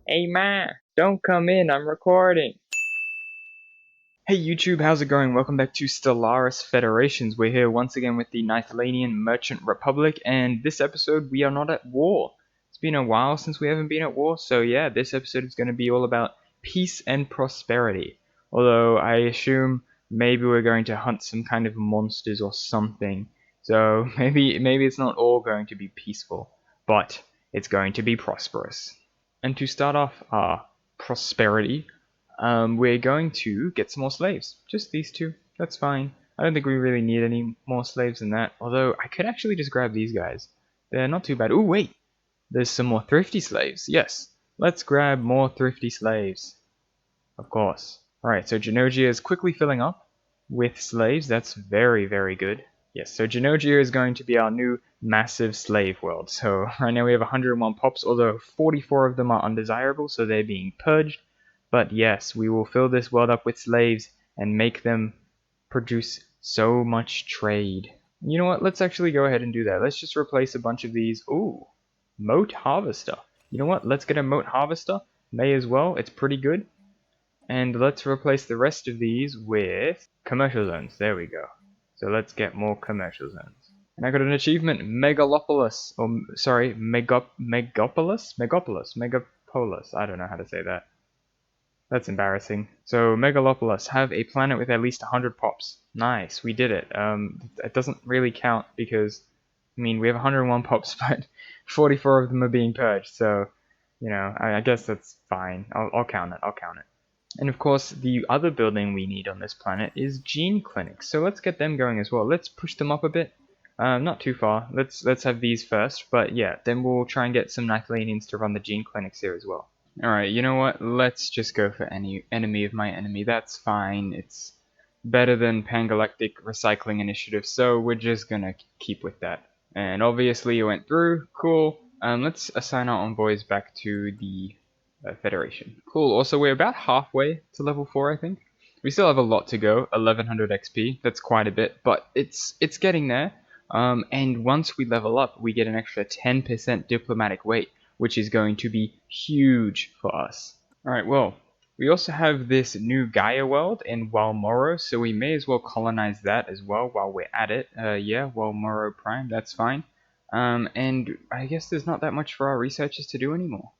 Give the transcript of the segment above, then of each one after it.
Hey Ma, don't come in, I'm recording. Hey YouTube, how's it going? Welcome back to Stellaris Federations. We're here once again with the Nithlanian Merchant Republic, and this episode we are not at war. It's been a while since we haven't been at war, so yeah, this episode is going to be all about peace and prosperity. Although I assume maybe we're going to hunt some kind of monsters or something. So maybe it's not all going to be peaceful, but it's going to be prosperous. And to start off our prosperity, we're going to get some more slaves. Just these two. That's fine. I don't think we really need any more slaves than that. Although, I could actually just grab these guys. They're not too bad. Oh, wait! There's some more thrifty slaves. Yes. Let's grab more thrifty slaves. Of course. Alright, so Genogia is quickly filling up with slaves. That's very, very good. Yes, so Genogia is going to be our new massive slave world. So right now we have 101 pops, although 44 of them are undesirable, so they're being purged. But yes, we will fill this world up with slaves and make them produce so much trade. You know what? Let's actually go ahead and do that. Let's just replace a bunch of these. Ooh, moat harvester. You know what? Let's get a moat harvester. May as well. It's pretty good. And let's replace the rest of these with commercial zones. There we go. So let's get more commercial zones. And I got an achievement, Megalopolis, or sorry, Megapolis? Megapolis. I don't know how to say that. That's embarrassing. So Megalopolis, have a planet with at least 100 pops. Nice, we did it. It doesn't really count because, I mean, we have 101 pops, but 44 of them are being purged. So, you know, I guess that's fine. I'll count it. I'll count it. And of course, the other building we need on this planet is gene clinics. So let's get them going as well. Let's push them up a bit. Not too far. Let's have these first. But yeah, then we'll try and get some Nithlanians to run the gene clinics here as well. Alright, you know what? Let's just go for any enemy of my enemy. That's fine. It's better than Pangalactic Recycling Initiative, so we're just gonna keep with that. And obviously it went through. Cool. Let's assign our envoys back to the Federation. Cool. Also, we're about halfway to level 4, I think. We still have a lot to go. 1100 XP. That's quite a bit, but it's getting there. And once we level up, we get an extra 10% diplomatic weight, which is going to be huge for us. Alright, well, we also have this new Gaia world in Walmoro, so we may as well colonize that as well while we're at it. Yeah, Walmoro Prime, that's fine. And I guess there's not that much for our researchers to do anymore.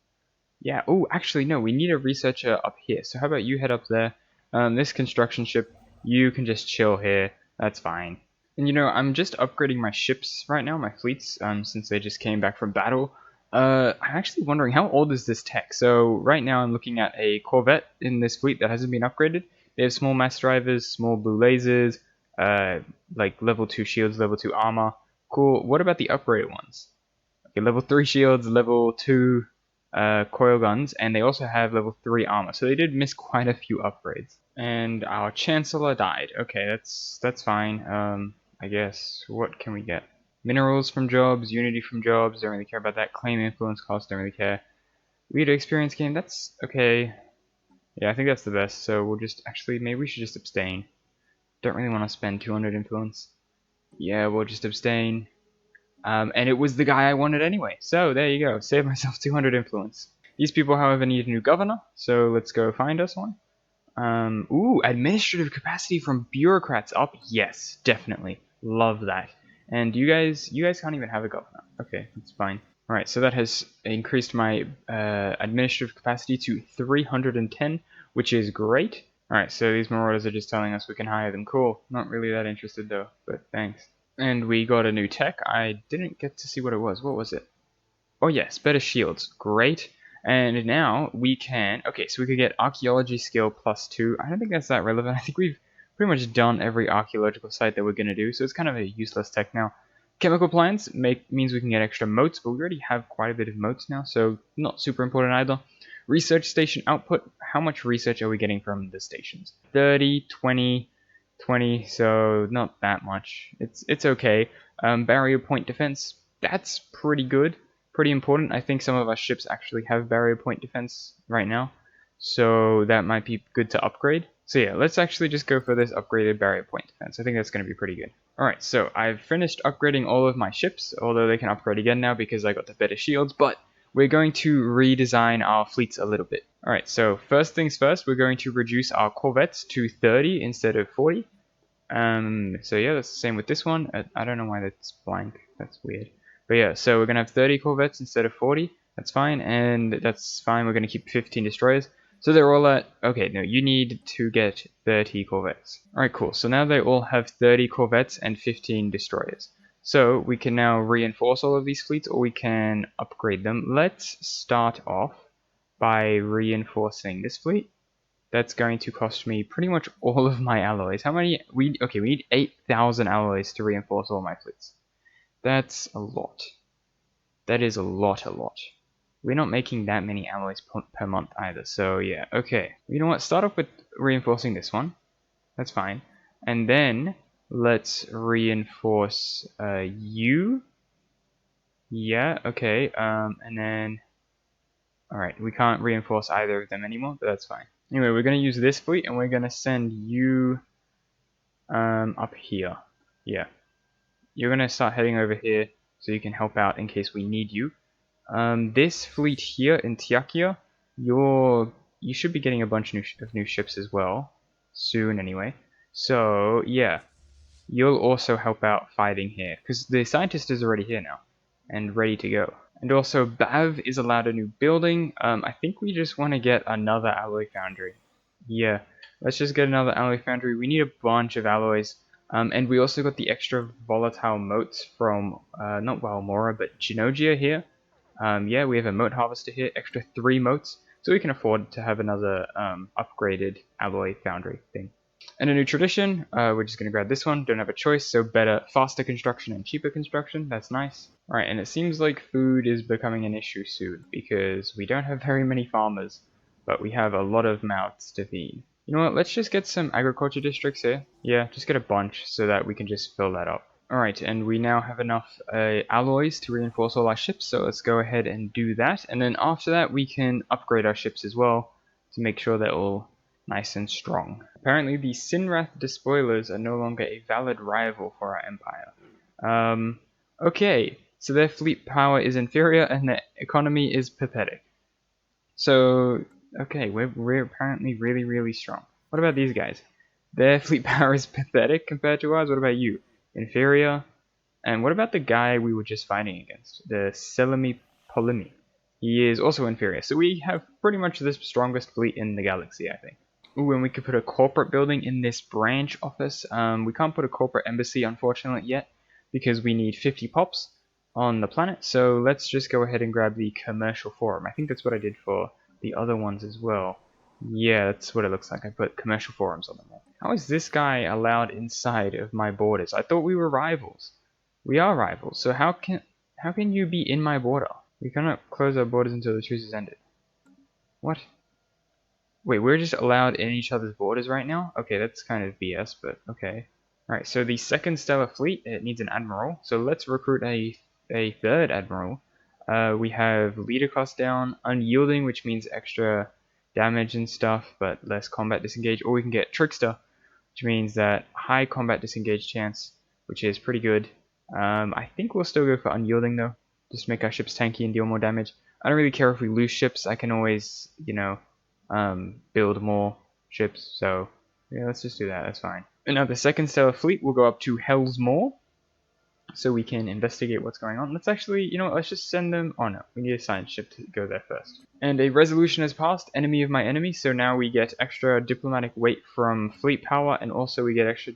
Yeah, oh, actually, no, we need a researcher up here. So how about you head up there? This construction ship, you can just chill here. That's fine. And you know, I'm just upgrading my ships right now, my fleets, since they just came back from battle. I'm actually wondering, how old is this tech? So right now I'm looking at a Corvette in this fleet that hasn't been upgraded. They have small mass drivers, small blue lasers, like level 2 shields, level 2 armor. Cool. What about the upgraded ones? Okay, level 3 shields, level 2 coil guns, and they also have level 3 armor. So they did miss quite a few upgrades. And our Chancellor died. Okay, that's fine. I guess, what can we get? Minerals from jobs, unity from jobs, don't really care about that. Claim influence cost, don't really care. Leader experience gain, that's okay. Yeah, I think that's the best, so we'll just, actually, maybe we should just abstain. Don't really want to spend 200 influence. Yeah, we'll just abstain. And it was the guy I wanted anyway, so there you go, save myself 200 influence. These people, however, need a new governor, so let's go find us one. Ooh, administrative capacity from bureaucrats up, yes, definitely, love that. And you guys can't even have a governor. Okay, that's fine. Alright, so that has increased my administrative capacity to 310, which is great. Alright, so these marauders are just telling us we can hire them. Cool. Not really that interested though, but thanks. And we got a new tech. I didn't get to see what it was. What was it? Oh yes, better shields. Great. And now we can... Okay, so we could get archaeology skill +2. I don't think that's that relevant. I think we've pretty much done every archaeological site that we're going to do, so it's kind of a useless tech now. Chemical plants means we can get extra moats, but we already have quite a bit of moats now, so not super important either. Research station output. How much research are we getting from the stations? 30, 20, 20, so not that much. It's okay. Barrier point defense. That's pretty good. Pretty important. I think some of our ships actually have barrier point defense right now, so that might be good to upgrade. So yeah, let's actually just go for this upgraded barrier point defense. I think that's going to be pretty good. Alright, so I've finished upgrading all of my ships, although they can upgrade again now because I got the better shields, but we're going to redesign our fleets a little bit. Alright, so first things first, we're going to reduce our corvettes to 30 instead of 40. So yeah, that's the same with this one. I don't know why that's blank. That's weird. But yeah, so we're going to have 30 corvettes instead of 40. That's fine, and that's fine. We're going to keep 15 destroyers. So they're all at... Okay, no, you need to get 30 corvettes. Alright, cool. So now they all have 30 corvettes and 15 destroyers. So we can now reinforce all of these fleets, or we can upgrade them. Let's start off by reinforcing this fleet. That's going to cost me pretty much all of my alloys. How many? We need 8,000 alloys to reinforce all my fleets. That's a lot. That is a lot. We're not making that many alloys per month either, so yeah, okay. You know what, start off with reinforcing this one. That's fine. And then, let's reinforce you. Yeah, okay, and then... Alright, we can't reinforce either of them anymore, but that's fine. Anyway, we're going to use this fleet, and we're going to send you up here. Yeah. You're going to start heading over here, so you can help out in case we need you. This fleet here in Tiakia, you should be getting a bunch of new ships as well, soon anyway. So yeah, you'll also help out fighting here, because the scientist is already here now, and ready to go. And also, Bav is allowed a new building. I think we just want to get another alloy foundry. Yeah, let's just get another alloy foundry. We need a bunch of alloys. And we also got the extra volatile motes from, not Walmora, but Genogia here. Yeah, we have a mote harvester here, extra 3 motes, so we can afford to have another upgraded alloy foundry thing. And a new tradition, we're just going to grab this one, don't have a choice, so better, faster construction and cheaper construction, that's nice. Alright, and it seems like food is becoming an issue soon, because we don't have very many farmers, but we have a lot of mouths to feed. You know what, let's just get some agriculture districts here. Yeah, just get a bunch so that we can just fill that up. Alright, and we now have enough alloys to reinforce all our ships, so let's go ahead and do that. And then after that, we can upgrade our ships as well to make sure they're all nice and strong. Apparently, the Sinrath despoilers are no longer a valid rival for our empire. Okay, so their fleet power is inferior and their economy is pathetic. So, okay, we're apparently really strong. What about these guys? Their fleet power is pathetic compared to ours. What about you? Inferior. And what about the guy we were just fighting against? The Selimi Polimi. He is also inferior. So we have pretty much the strongest fleet in the galaxy, I think. Ooh, and we could put a corporate building in this branch office. We can't put a corporate embassy, unfortunately, yet, because we need 50 pops on the planet. So let's just go ahead and grab the commercial forum. I think that's what I did for the other ones as well. Yeah, that's what it looks like. I put commercial forums on them all. How is this guy allowed inside of my borders? I thought we were rivals. We are rivals, so how can you be in my border? We cannot close our borders until the truce is ended. What? Wait, we're just allowed in each other's borders right now? Okay, that's kind of BS, but okay. Alright, so the second stellar fleet, it needs an admiral, so let's recruit a third admiral. We have leader cost down, unyielding, which means extra damage and stuff, but less combat disengage, or we can get trickster, which means that high combat disengage chance, which is pretty good. I think we'll still go for unyielding though, just make our ships tanky and deal more damage. I don't really care if we lose ships, I can always, you know, build more ships, so yeah, let's just do that, that's fine. And now the second stellar fleet will go up to Hell's Maw, so we can investigate what's going on. Let's actually, you know what, let's just send them... Oh no, we need a science ship to go there first. And a resolution has passed, enemy of my enemy, so now we get extra diplomatic weight from fleet power, and also we get extra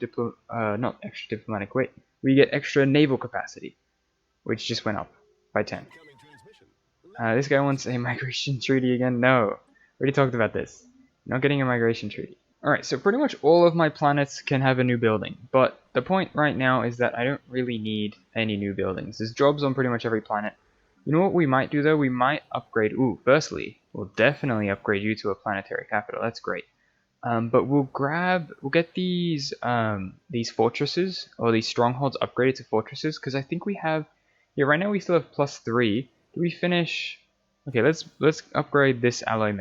not extra diplomatic weight, we get extra naval capacity, which just went up by 10. This guy wants a migration treaty again? No, we already talked about this. Not getting a migration treaty. Alright, so pretty much all of my planets can have a new building, but the point right now is that I don't really need any new buildings. There's jobs on pretty much every planet. You know what we might do though? We might upgrade... Ooh, firstly, we'll definitely upgrade you to a planetary capital. That's great. But we'll get these fortresses, or these strongholds upgraded to fortresses, because I think we have... Yeah, right now we still have +3. Do we finish... Okay, let's upgrade this alloy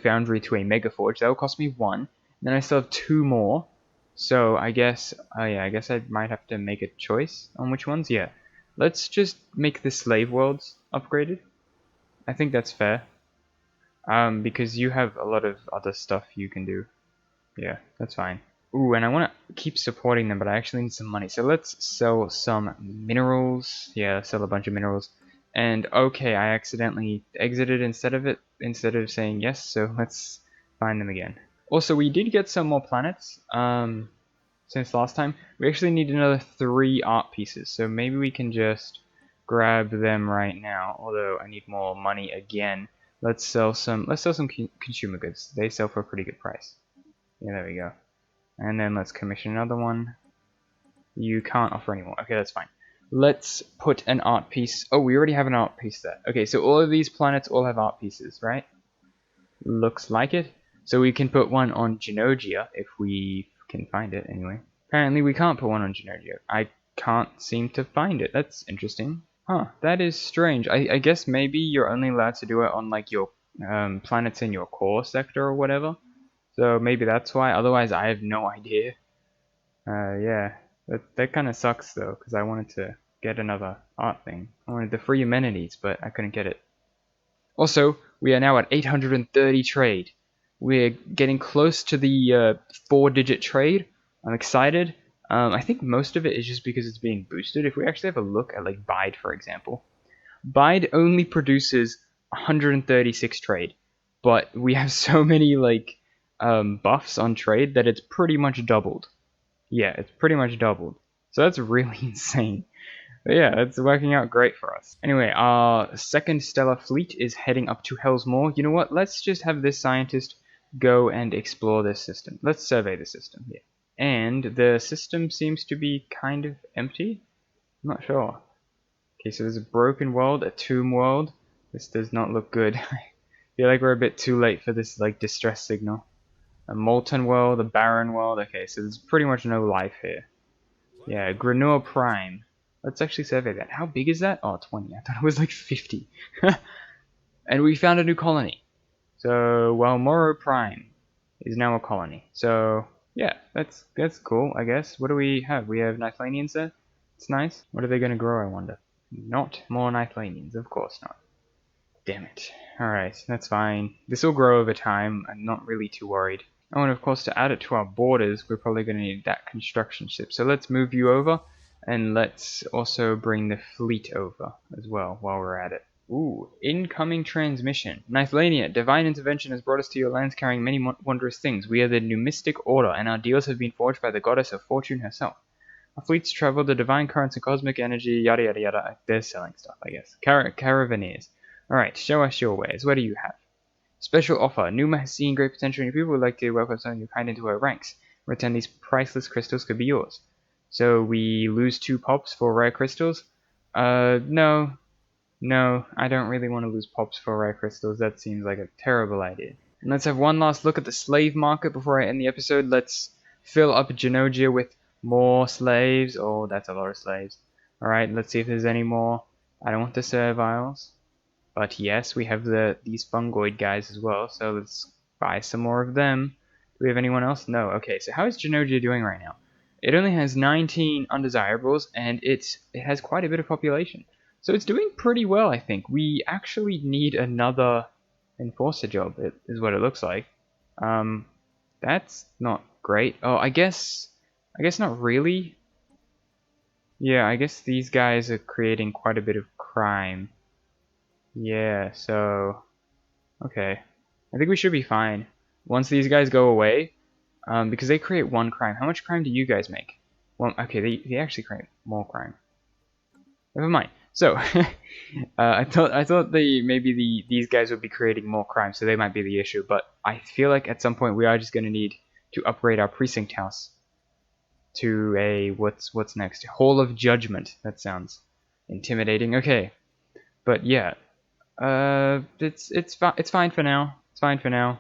foundry to a mega forge. That will cost me 1. And then I still have 2 more. So I guess, yeah, I guess I might have to make a choice on which ones. Yeah, let's just make the slave worlds upgraded. I think that's fair. Because you have a lot of other stuff you can do. Yeah, that's fine. Ooh, and I want to keep supporting them, but I actually need some money. So let's sell some minerals. Yeah, sell a bunch of minerals. And okay, I accidentally exited instead of saying yes, so let's find them again. Also, we did get some more planets since last time. We actually need another 3 art pieces, so maybe we can just grab them right now, although I need more money again. Let's sell some consumer goods. They sell for a pretty good price. Yeah, there we go. And then let's commission another one. You can't offer anymore. Okay, that's fine. Let's put an art piece. Oh, we already have an art piece there. Okay, so all of these planets all have art pieces, right? Looks like it. So we can put one on Genogia if we can find it anyway. Apparently we can't put one on Genogia. I can't seem to find it. That's interesting. Huh, that is strange. I guess maybe you're only allowed to do it on like your planets in your core sector or whatever. So maybe that's why. Otherwise, I have no idea. Yeah, that kind of sucks though, because I wanted to get another art thing. I wanted the free amenities, but I couldn't get it. Also, we are now at 830 trade. We're getting close to the 4-digit trade. I'm excited. I think most of it is just because it's being boosted. If we actually have a look at like Bide, for example, Bide only produces 136 trade, but we have so many like buffs on trade that it's pretty much doubled. Yeah, it's pretty much doubled. So that's really insane. But yeah, it's working out great for us. Anyway, our second stellar fleet is heading up to Hell's Maw. You know what? Let's just have this scientist go and explore this system. Let's survey the system here. And the system seems to be kind of empty. I'm not sure. Okay, so there's a broken world, a tomb world. This does not look good. I feel like we're a bit too late for this like distress signal. A molten world, a barren world. Okay, so there's pretty much no life here. Yeah, Granua Prime. Let's actually survey that. How big is that? Oh, 20. I thought it was like 50. And we found a new colony. So, well, Moro Prime is now a colony. So, yeah, that's cool, I guess. What do we have? We have Nithlanians there. It's nice. What are they going to grow, I wonder? Not more Nithlanians, of course not. Damn it. Alright, that's fine. This will grow over time. I'm not really too worried. Oh, and of course, to add it to our borders, we're probably going to need that construction ship. So let's move you over, and let's also bring the fleet over as well while we're at it. Ooh, incoming transmission. Nithlania, divine intervention has brought us to your lands carrying many wondrous things. We are the Numistic Order, and our deals have been forged by the goddess of fortune herself. Our fleets travel the divine currents and cosmic energy, yada yada yada. They're selling stuff, I guess. Caravaneers. Alright, show us your ways. What do you have? Special offer. Numa has seen great potential in your people. Would like to welcome some of your kind into her ranks. In return, these priceless crystals could be yours. So we lose 2 pops for rare crystals? No. No, I don't really want to lose pops for rare crystals. That seems like a terrible idea. And let's have one last look at the slave market before I end the episode. Let's fill up Genogia with more slaves. Oh, that's a lot of slaves. Alright, let's see if there's any more. I don't want the serviles. But yes, we have these fungoid guys as well, so let's buy some more of them. Do we have anyone else? No. Okay, so how is Genogia doing right now? It only has 19 undesirables, and it has quite a bit of population. So it's doing pretty well, I think. We actually need another enforcer job, is what it looks like. That's not great. Oh, I guess not really. Yeah, I guess these guys are creating quite a bit of crime. Yeah, so okay. I think we should be fine once these guys go away, because they create 1 crime. How much crime do you guys make? Well, okay, they actually create more crime. Never mind. So, I thought these guys would be creating more crime, so they might be the issue. But I feel like at some point we are just going to need to upgrade our precinct house to a what's next? Hall of Judgment. That sounds intimidating. Okay, but yeah. It's fine for now. It's fine for now.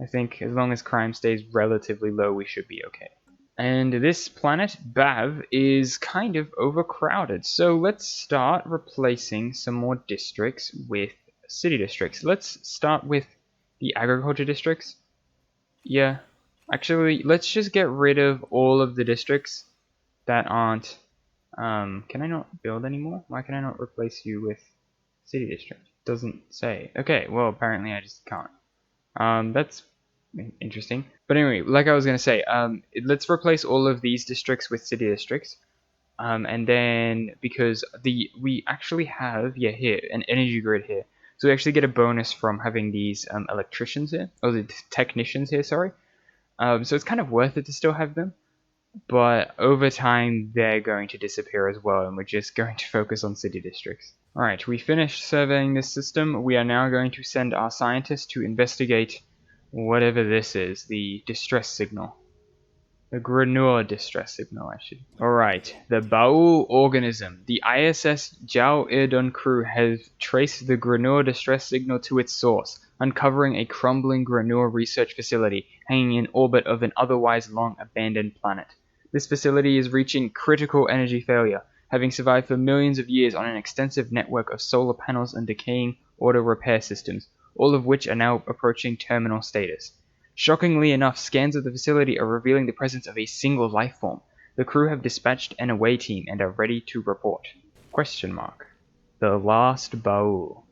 I think as long as crime stays relatively low, we should be okay. And this planet, Bav, is kind of overcrowded. So let's start replacing some more districts with city districts. Let's start with the agriculture districts. Yeah. Actually, let's just get rid of all of the districts that aren't Can I not build anymore? Why can I not replace you with city district? Doesn't say. Okay, well apparently I just can't. That's interesting. But anyway, like I was gonna say, let's replace all of these districts with city districts. And then because we actually have here an energy grid here, so we actually get a bonus from having these electricians here, or the technicians here, sorry. So it's kind of worth it to still have them, but over time they're going to disappear as well, and we're just going to focus on city districts. Alright, we finished surveying this system. We are now going to send our scientists to investigate whatever this is, the distress signal. The Granua distress signal, actually. Alright, the Baol organism. The ISS Jao Irdun crew has traced the Granua distress signal to its source, uncovering a crumbling Granua research facility hanging in orbit of an otherwise long abandoned planet. This facility is reaching critical energy failure, having survived for millions of years on an extensive network of solar panels and decaying auto repair systems, all of which are now approaching terminal status. Shockingly enough, scans of the facility are revealing the presence of a single life form. The crew have dispatched an away team and are ready to report. Question mark. The last Baol.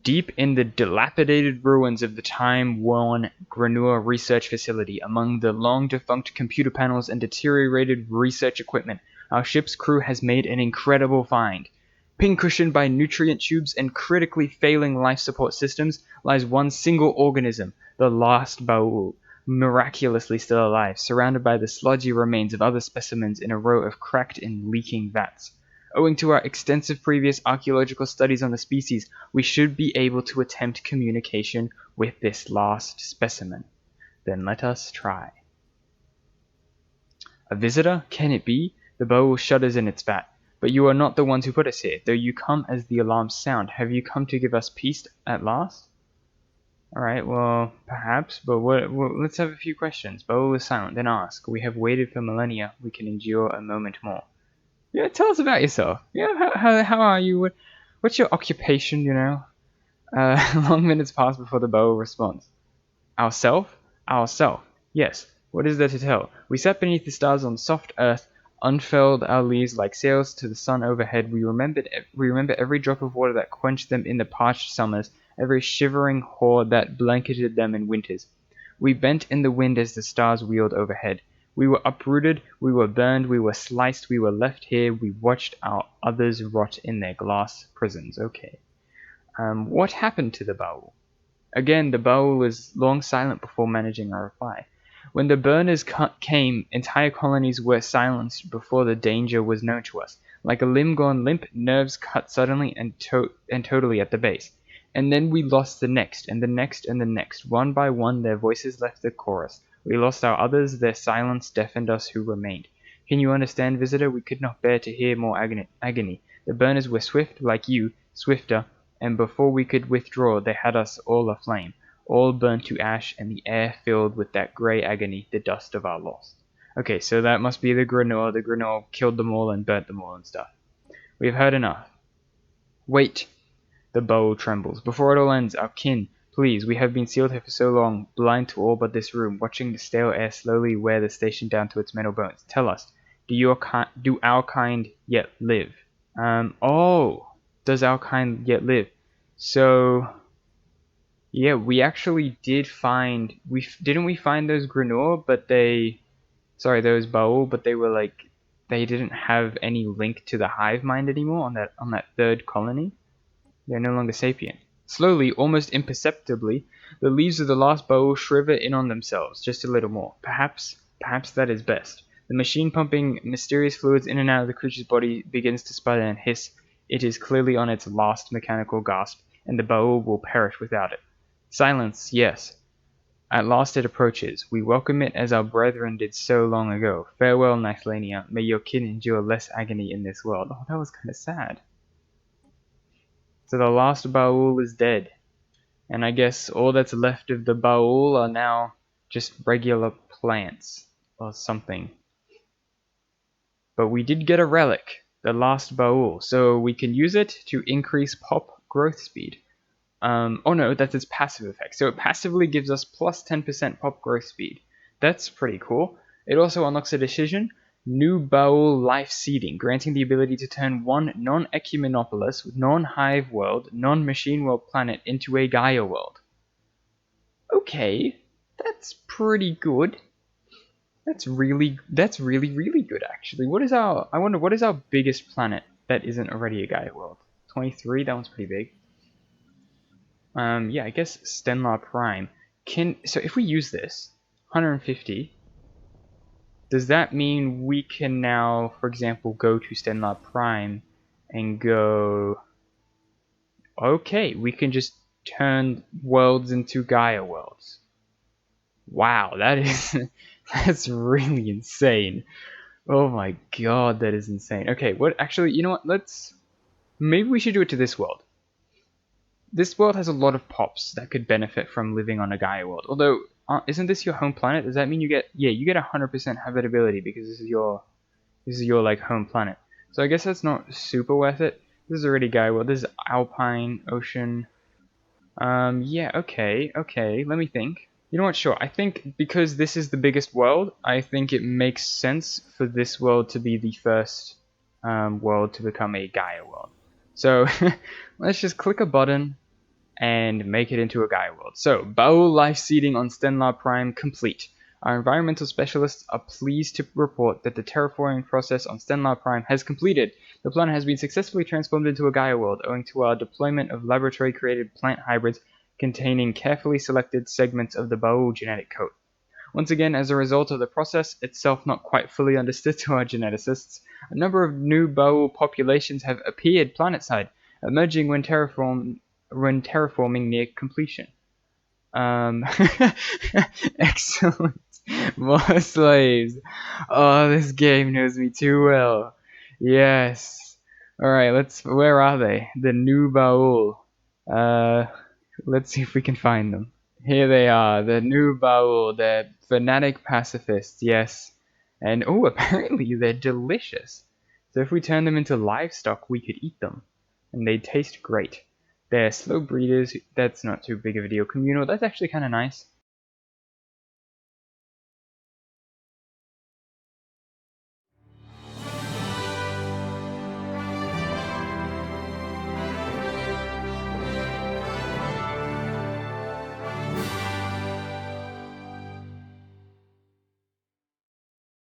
Deep in the dilapidated ruins of the time-worn Granua research facility, among the long-defunct computer panels and deteriorated research equipment, our ship's crew has made an incredible find. Pincushioned by nutrient tubes and critically failing life support systems lies one single organism, the last Baol, miraculously still alive, surrounded by the sludgy remains of other specimens in a row of cracked and leaking vats. Owing to our extensive previous archaeological studies on the species, we should be able to attempt communication with this last specimen. Then let us try. A visitor? Can it be? The Baol shudders in its vat. But you are not the ones who put us here, though you come as the alarms sound. Have you come to give us peace at last? Alright, well, perhaps, but let's have a few questions. Baol is silent, then ask. We have waited for millennia. We can endure a moment more. Yeah, tell us about yourself. Yeah, how are you? What's your occupation, you know? Long minutes pass before the Baol responds. Ourself? Ourself. Yes. What is there to tell? We sat beneath the stars on soft earth, unfurled our leaves like sails to the sun overhead. We remember every drop of water that quenched them in the parched summers, every shivering hoar that blanketed them in winters. We bent in the wind as the stars wheeled overhead. We were uprooted, we were burned, we were sliced, we were left here, we watched our others rot in their glass prisons. Okay. What happened to the Baol? Again, the Baol was long silent before managing a reply. When the burners came, entire colonies were silenced before the danger was known to us. Like a limb gone limp, nerves cut suddenly and totally at the base. And then we lost the next, and the next, and the next. One by one, their voices left the chorus. We lost our others, their silence deafened us who remained. Can you understand, visitor? We could not bear to hear more agony. The burners were swift, like you, swifter, and before we could withdraw, they had us all aflame. All burnt to ash, and the air filled with that grey agony, the dust of our loss. Okay, so that must be the Granua. The Granua killed them all and burnt them all and stuff. We have heard enough. Wait. The Baol trembles. Before it all ends, our kin, please, we have been sealed here for so long, blind to all but this room, watching the stale air slowly wear the station down to its metal bones. Tell us, do our kind yet live? Does our kind yet live? So... yeah, we actually did find... Didn't we find those Granua, but those Baol, but they were like... they didn't have any link to the hive mind anymore on that third colony? They're no longer sapient. Slowly, almost imperceptibly, the leaves of the last Baol shrivel in on themselves, just a little more. Perhaps that is best. The machine pumping mysterious fluids in and out of the creature's body begins to sputter and hiss. It is clearly on its last mechanical gasp, and the Baol will perish without it. Silence, yes. At last it approaches. We welcome it as our brethren did so long ago. Farewell, Nithlania. May your kin endure less agony in this world. Oh, that was kind of sad. So the last Baol is dead. And I guess all that's left of the Baol are now just regular plants. Or something. But we did get a relic. The last Baol. So we can use it to increase pop growth speed. Oh no, that's its passive effect. So it passively gives us plus 10% pop growth speed. That's pretty cool. It also unlocks a decision. New Baol life seeding, granting the ability to turn one non-Ecumenopolis, non-Hive world, non-Machine world planet into a Gaia world. Okay, that's pretty good. That's really good actually. I wonder what is our biggest planet that isn't already a Gaia world? 23, that one's pretty big. Yeah, I guess Stenlar Prime. So if we use this 150, does that mean we can now, for example, go to Stenlar Prime and go? Okay, we can just turn worlds into Gaia worlds. Wow, that's really insane. Oh my god, that is insane. Okay, what actually, you know what? Maybe we should do it to this world. This world has a lot of pops that could benefit from living on a Gaia world. Although, isn't this your home planet? Does that mean you get 100% habitability because this is your like home planet. So I guess that's not super worth it. This is already Gaia world. This is Alpine, Ocean. Yeah, okay, let me think. You know what, sure. I think because this is the biggest world, I think it makes sense for this world to be the first world to become a Gaia world. So let's just click a button and make it into a Gaia world. So, Baol life seeding on Stenlar Prime complete. Our environmental specialists are pleased to report that the terraforming process on Stenlar Prime has completed. The planet has been successfully transformed into a Gaia world owing to our deployment of laboratory-created plant hybrids containing carefully selected segments of the Baol genetic code. Once again, as a result of the process itself not quite fully understood to our geneticists, a number of new Baol populations have appeared planetside, emerging when terraforming near completion. Excellent. More slaves. Oh, this game knows me too well. Yes. Alright, where are they? The new Baol. Let's see if we can find them. Here they are, the new Baol. They're fanatic pacifists, yes. And, oh, apparently they're delicious. So if we turn them into livestock, we could eat them. And they taste great. They're slow breeders, that's not too big of a deal. Communal, that's actually kind of nice.